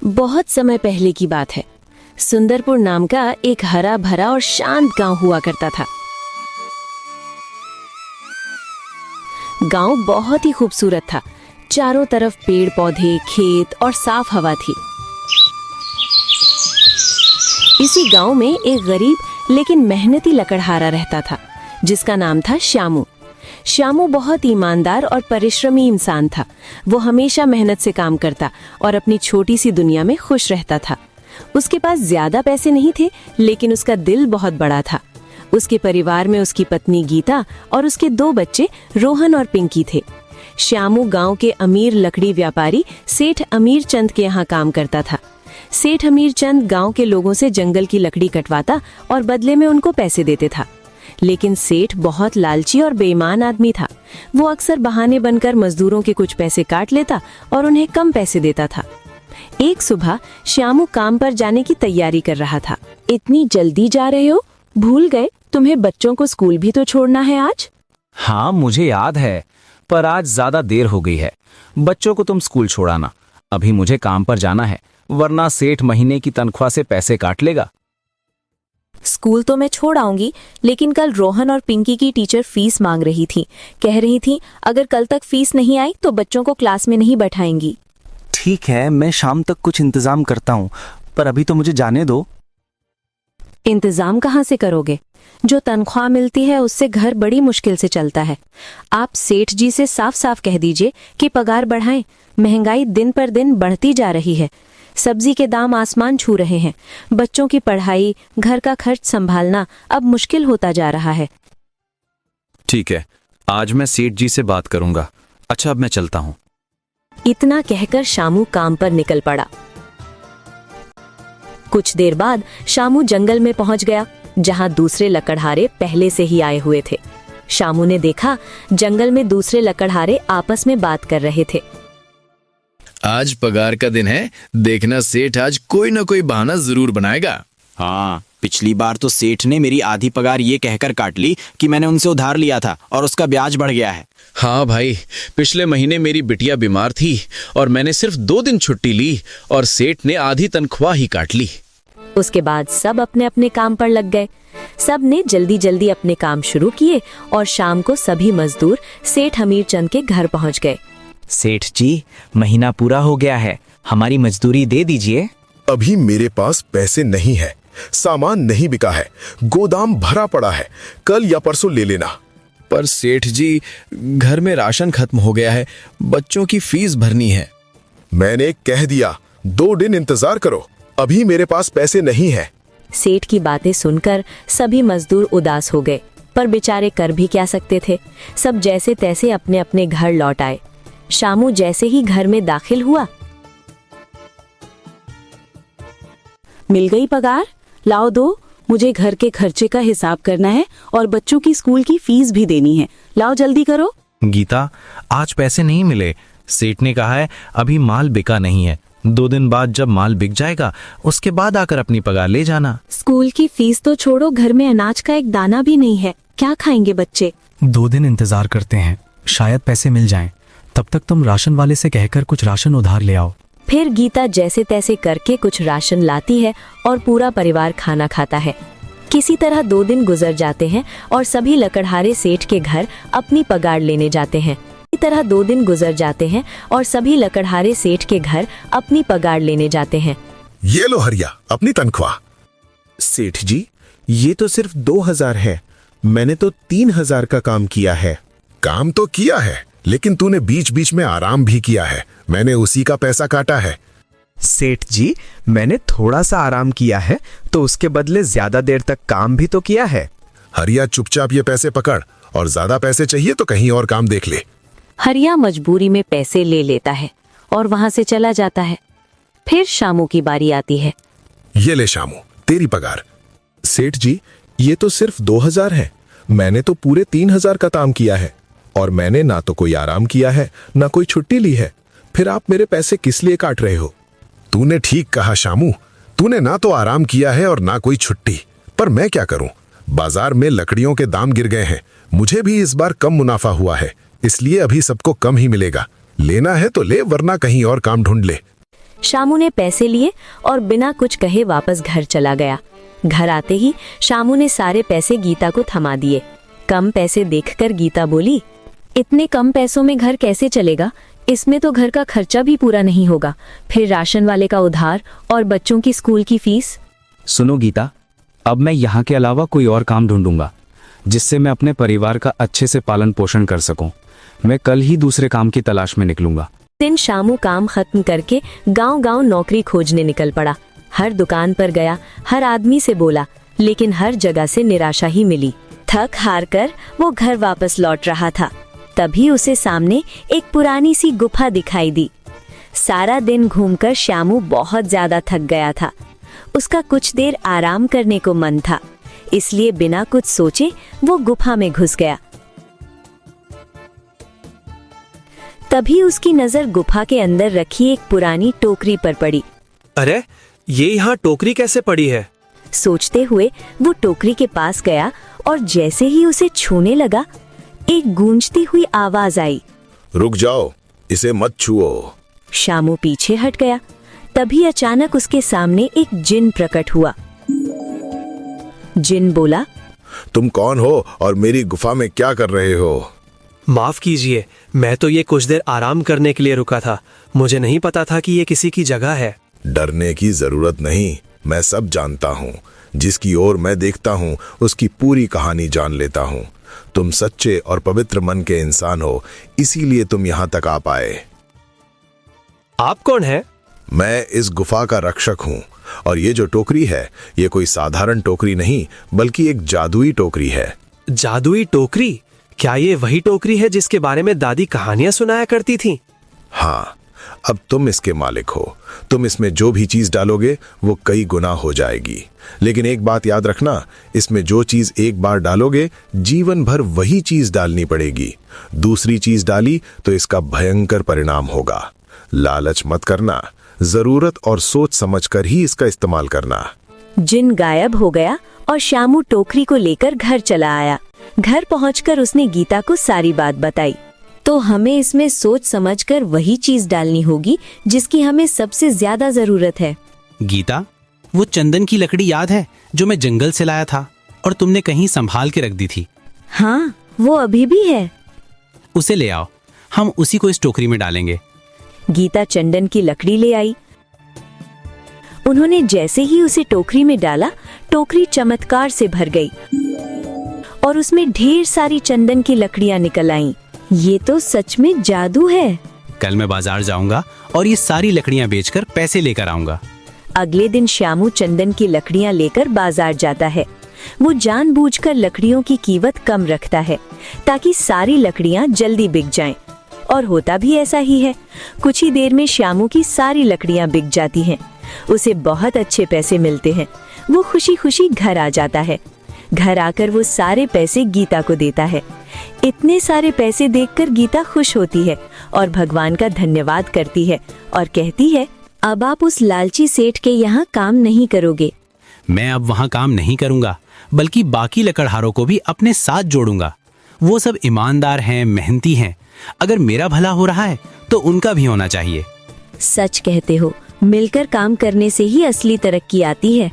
बहुत समय पहले की बात है। सुंदरपुर नाम का एक हरा भरा और शांत गांव हुआ करता था। गांव बहुत ही खूबसूरत था। चारों तरफ पेड़ पौधे, खेत और साफ हवा थी। इसी गांव में एक गरीब लेकिन मेहनती लकड़हारा रहता था, जिसका नाम था श्यामू। श्यामू बहुत ईमानदार और परिश्रमी इंसान था। वो हमेशा मेहनत से काम करता और अपनी छोटी सी दुनिया में खुश रहता था। उसके पास ज्यादा पैसे नहीं थे, लेकिन उसका दिल बहुत बड़ा था। उसके परिवार में उसकी पत्नी गीता और उसके 2 बच्चे रोहन और पिंकी थे। श्यामू गांव के अमीर लकड़ी व्यापारी सेठ अमीर चंद के यहाँ काम करता था। सेठ अमीर चंद गांव के लोगों से जंगल की लकड़ी कटवाता और बदले में उनको पैसे देते था। लेकिन सेठ बहुत लालची और बेईमान आदमी था। वो अक्सर बहाने बनकर मजदूरों के कुछ पैसे काट लेता और उन्हें कम पैसे देता था। एक सुबह श्यामू काम पर जाने की तैयारी कर रहा था। इतनी जल्दी जा रहे हो? भूल गए तुम्हें बच्चों को स्कूल भी तो छोड़ना है आज। हाँ मुझे याद है, पर आज ज्यादा देर हो गई है। बच्चों को तुम स्कूल छोड़ाना, अभी मुझे काम पर जाना है, वरना सेठ महीने की तनख्वाह से पैसे काट लेगा। स्कूल तो मैं छोड़ आऊंगी, लेकिन कल रोहन और पिंकी की टीचर फीस मांग रही थी। कह रही थी अगर कल तक फीस नहीं आई तो बच्चों को क्लास में नहीं बैठाएंगी। ठीक है, मैं शाम तक कुछ इंतजाम करता हूँ, पर अभी तो मुझे जाने दो। इंतजाम कहाँ से करोगे? जो तनख्वाह मिलती है उससे घर बड़ी मुश्किल से चलता है। आप सेठ जी से साफ साफ कह दीजिए कि पगार बढ़ाएं। महंगाई दिन पर दिन बढ़ती जा रही है। सब्जी के दाम आसमान छू रहे हैं। बच्चों की पढ़ाई, घर का खर्च संभालना अब मुश्किल होता जा रहा है। ठीक है, आज मैं सेठ जी से बात करूंगा। अच्छा, अब मैं चलता हूँ। इतना कहकर श्यामू काम पर निकल पड़ा। कुछ देर बाद श्यामू जंगल में पहुंच गया, जहां दूसरे लकड़हारे पहले से ही आए हुए थे। श्यामू ने देखा जंगल में दूसरे लकड़हारे आपस में बात कर रहे थे। आज पगार का दिन है, देखना सेठ आज कोई ना कोई बहाना जरूर बनाएगा। हाँ, पिछली बार तो सेठ ने मेरी आधी पगार ये कहकर काट ली कि मैंने उनसे उधार लिया था और उसका ब्याज बढ़ गया है। हाँ भाई, पिछले महीने मेरी बिटिया बीमार थी और मैंने सिर्फ 2 दिन छुट्टी ली और सेठ ने आधी तनख्वाह ही काट ली। उसके बाद सब अपने अपने काम पर लग गए। सब ने जल्दी जल्दी अपने काम शुरू किए और शाम को सभी मजदूर सेठ हमीर चंद के घर पहुंच गए। सेठ जी, महीना पूरा हो गया है, हमारी मजदूरी दे दीजिए। अभी मेरे पास पैसे नहीं है, सामान नहीं बिका है, गोदाम भरा पड़ा है, कल या परसों ले लेना। पर सेठ जी, घर में राशन खत्म हो गया है, बच्चों की फीस भरनी है। मैंने कह दिया 2 दिन इंतजार करो, अभी मेरे पास पैसे नहीं है। सेठ की बातें सुनकर सभी मजदूर उदास हो गए, पर बेचारे कर भी क्या सकते थे। सब जैसे तैसे अपने अपने घर लौट आए। श्यामू जैसे ही घर में दाखिल हुआ, मिल गई पगार? लाओ दो, मुझे घर के खर्चे का हिसाब करना है और बच्चों की स्कूल की फीस भी देनी है। लाओ जल्दी करो। गीता, आज पैसे नहीं मिले। सेठ ने कहा है अभी माल बिका नहीं है, 2 दिन बाद जब माल बिक जाएगा उसके बाद आकर अपनी पगार ले जाना। स्कूल की फीस तो छोड़ो, घर में अनाज का एक दाना भी नहीं है। क्या खाएंगे बच्चे? 2 दिन इंतजार करते हैं, शायद पैसे मिल जाएं। तब तक तुम राशन वाले से कहकर कुछ राशन उधार ले आओ। फिर गीता जैसे तैसे करके कुछ राशन लाती है और पूरा परिवार खाना खाता है। किसी तरह 2 दिन गुजर जाते हैं और सभी लकड़हारे सेठ के घर अपनी पगार लेने जाते हैं। इसी तरह 2 दिन गुजर जाते हैं और सभी लकड़हारे सेठ के घर अपनी पगार लेने जाते हैं। ये लो हरिया, अपनी तनख्वाह। सेठ जी, ये तो सिर्फ 2000 है, मैंने तो 3000 का काम किया है। काम तो किया है, लेकिन तूने बीच बीच में आराम भी किया है, मैंने उसी का पैसा काटा है। सेठ जी, मैंने थोड़ा सा आराम किया है तो उसके बदले ज्यादा देर तक काम भी तो किया है। हरिया, चुपचाप ये पैसे पकड़, और ज्यादा पैसे चाहिए तो कहीं और काम देख ले। हरिया मजबूरी में पैसे ले लेता है और वहां से चला जाता है। फिर शामू की बारी आती है। ये ले शामू, तेरी पगार। सेठ जी, ये तो सिर्फ 2000 है, मैंने तो पूरे 3000 का काम किया है और मैंने ना तो कोई आराम किया है ना कोई छुट्टी ली है। फिर आप मेरे पैसे किस लिए काट रहे हो? तूने ठीक कहा शामू, तूने ना तो आराम किया है और ना कोई छुट्टी, पर मैं क्या करूं? बाजार में लकड़ियों के दाम गिर गए हैं, मुझे भी इस बार कम मुनाफा हुआ है, इसलिए अभी सबको कम ही मिलेगा। लेना है तो ले, वरना कहीं और काम ढूंढ ले। शामू ने पैसे लिए और बिना कुछ कहे वापस घर चला गया। घर आते ही शामू ने सारे पैसे गीता को थमा दिए। कम पैसे देखकर गीता बोली, इतने कम पैसों में घर कैसे चलेगा? इसमें तो घर का खर्चा भी पूरा नहीं होगा, फिर राशन वाले का उधार और बच्चों की स्कूल की फीस। सुनो गीता, अब मैं यहाँ के अलावा कोई और काम ढूंढूंगा जिससे मैं अपने परिवार का अच्छे से पालन पोषण कर सकूं। मैं कल ही दूसरे काम की तलाश में निकलूंगा। दिन शामू काम खत्म करके गांव-गांव नौकरी खोजने निकल पड़ा। हर दुकान पर गया, हर आदमी से बोला, लेकिन हर जगह से निराशा ही मिली। थक हार कर वो घर वापस लौट रहा था, तभी उसे सामने एक पुरानी सी गुफा दिखाई दी। सारा दिन घूमकर श्यामू बहुत ज्यादा थक गया था। उसका कुछ देर आराम करने को मन था, इसलिए बिना कुछ सोचे वो गुफा में घुस गया। तभी उसकी नजर गुफा के अंदर रखी एक पुरानी टोकरी पर पड़ी। अरे, ये यहाँ टोकरी कैसे पड़ी है? सोचते हुए वो टोकरी के पास गया और जैसे ही उसे छूने लगा, एक गूंजती हुई आवाज आई, रुक जाओ, इसे मत छुओ। शामू पीछे हट गया। तभी अचानक उसके सामने एक जिन प्रकट हुआ। जिन बोला, तुम कौन हो और मेरी गुफा में क्या कर रहे हो? माफ कीजिए, मैं तो ये कुछ देर आराम करने के लिए रुका था। मुझे नहीं पता था कि ये किसी की जगह है। डरने की जरूरत नहीं, मैं सब जानता हूँ। जिसकी ओर मैं देखता हूँ उसकी पूरी कहानी जान लेता हूँ। तुम सच्चे और पवित्र मन के इंसान हो, इसीलिए तुम यहाँ तक आ पाए। आप कौन है? मैं इस गुफा का रक्षक हूँ और ये जो टोकरी है, ये कोई साधारण टोकरी नहीं बल्कि एक जादुई टोकरी है। जादुई टोकरी? क्या ये वही टोकरी है जिसके बारे में दादी कहानियां सुनाया करती थी? हाँ, अब तुम इसके मालिक हो। तुम इसमें जो भी चीज डालोगे वो कई गुना हो जाएगी। लेकिन एक बात याद रखना, इसमें जो चीज एक बार डालोगे जीवन भर वही चीज डालनी पड़ेगी। दूसरी चीज डाली तो इसका भयंकर परिणाम होगा। लालच मत करना, जरूरत और सोच समझकर ही इसका इस्तेमाल करना। जिन गायब हो गया और श्यामू टोकरी को लेकर घर चला आया। घर पहुंचकर उसने गीता को सारी बात बताई। तो हमें इसमें सोच समझकर वही चीज डालनी होगी जिसकी हमें सबसे ज्यादा जरूरत है। गीता, वो चंदन की लकड़ी याद है जो मैं जंगल से लाया था और तुमने कहीं संभाल के रख दी थी? हाँ, वो अभी भी है। उसे ले आओ, हम उसी को इस टोकरी में डालेंगे। गीता चंदन की लकड़ी ले आई। उन्होंने जैसे ही उसे टोकरी में डाला, टोकरी चमत्कार से भर गई और उसमें ढेर सारी चंदन की लकड़ियां निकल आईं। ये तो सच में जादू है। कल मैं बाजार जाऊंगा और ये सारी लकड़ियां बेचकर पैसे लेकर आऊंगा। अगले दिन श्यामू चंदन की लकड़ियां लेकर बाजार जाता है। वो जानबूझकर लकड़ियों की कीमत कम रखता है ताकि सारी लकड़ियां जल्दी बिक जाएं। और होता भी ऐसा ही है। कुछ ही देर में श्यामू की सारी लकड़ियां बिक जाती हैं। उसे बहुत अच्छे पैसे मिलते हैं। वो खुशी खुशी घर आ जाता है। घर आकर वो सारे पैसे गीता को देता है। इतने सारे पैसे देखकर गीता खुश होती है और भगवान का धन्यवाद करती है और कहती है, अब आप उस लालची सेठ के यहाँ काम नहीं करोगे। मैं अब वहाँ काम नहीं करूंगा, बल्कि बाकी लकड़हारों को भी अपने साथ जोड़ूंगा। वो सब ईमानदार हैं, मेहनती हैं। अगर मेरा भला हो रहा है तो उनका भी होना चाहिए। सच कहते हो, मिलकर काम करने से ही असली तरक्की आती है।